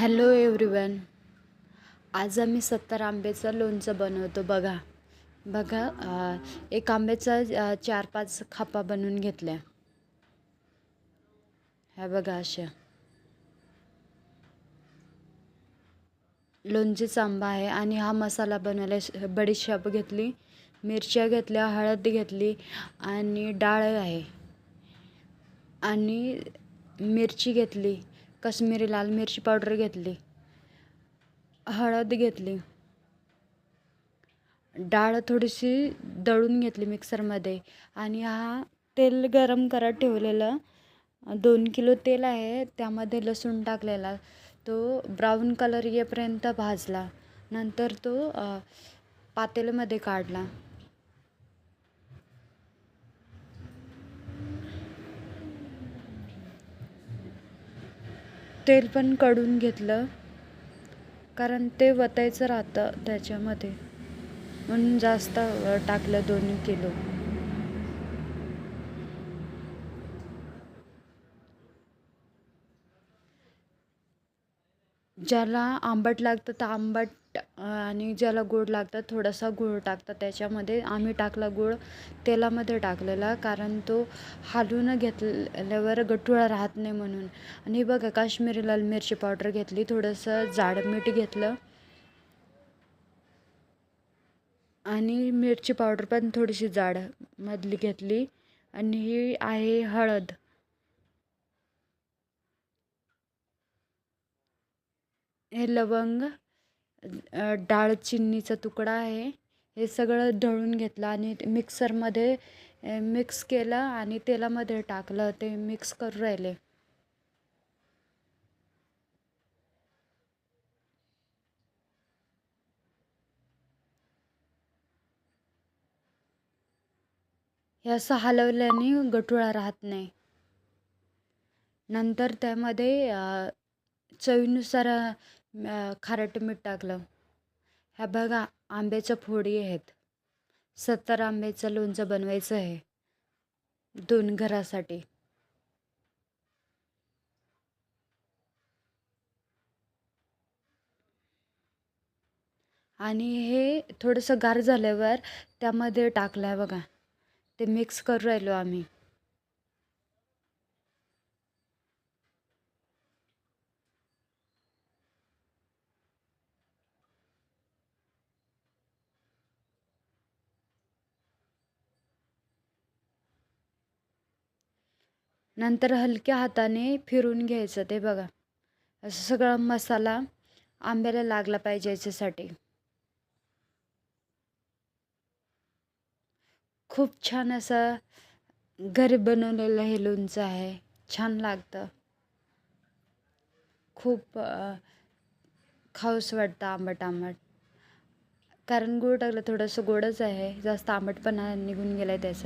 Hello everyone. आज आम्ही 70 आंब्याचं लोणचं बनवतो. बघा बघा एक आंब्याचा 4-5 खापा बनवून घेतल्या. ह्या बघा अशा लोणचेचा आंबा आहे. आणि हा मसाला बनवला. बडीशेप घेतली, मिरच्या घेतल्या, हळद घेतली आणि डाळ आहे आणि मिरची घेतली, काश्मीरी लाल मिरची पावडर घेतली, हळद घेतली, डाळ थोडीशी दळून घेतली मिक्सरमध्ये. आणि हा तेल गरम करत ठेवलेलं 2 किलो तेल आहे. त्यामध्ये लसूण टाकलेला, तो ब्राऊन कलर येईपर्यंत भाजला. नंतर तो पातेल्यामध्ये काढला. तेल पण काढून घेतलं, कारण ते वतायचं राहतं त्याच्यामध्ये, म्हणून जास्त टाकलं 2 किलो. ज्याला आंबट लागतं तर आंबट, आणि ज्याला गोड लागतं थोडासा गूळ टाकतात त्याच्यामध्ये. आम्ही टाकला गूळ तेलामध्ये टाकलेला, कारण तो हलवून घेतल्यावर गठुळा राहत नाही म्हणून. आणि बघा काश्मीरी लाल मिरची पावडर घेतली, थोडंसं जाड मीठ घेतलं आणि मिरची पावडर पण थोडीशी जाड मधली घेतली. आणि ही आहे हळद. हे लवंग, दालचिनीचा तुकडा आहे. हे सगळं ढवळून घेतलं आणि मिक्सरमध्ये मिक्स केलं आणि तेलामध्ये टाकलं. ते मिक्स करून राहिले. हे असं हलवल्याने गठुळा राहत नाही. नंतर त्यामध्ये चवीनुसार खारट मीठ टाकलं. ह्या बघा आंब्याच्या फोडी आहेत. 70 आंब्याचं लोणचं बनवायचं आहे 2 घरासाठी. आणि हे थोडंसं गार झाल्यावर त्यामध्ये टाकलं आहे बघा. ते मिक्स करून राहिलो आम्ही. नंतर हलक्या हाताने फिरून घ्यायचं. ते बघा असं सगळा मसाला आंब्याला लागला पाहिजे याच्यासाठी. खूप छान असं घरी बनवलेलं हे लोणचं आहे. छान लागतं. खूप खाऊस वाटतं आंबट आंबट, कारण गूळ टाकलं थोडंसं गोडच आहे. जास्त आंबटपणा निघून गेला आहे त्याचं.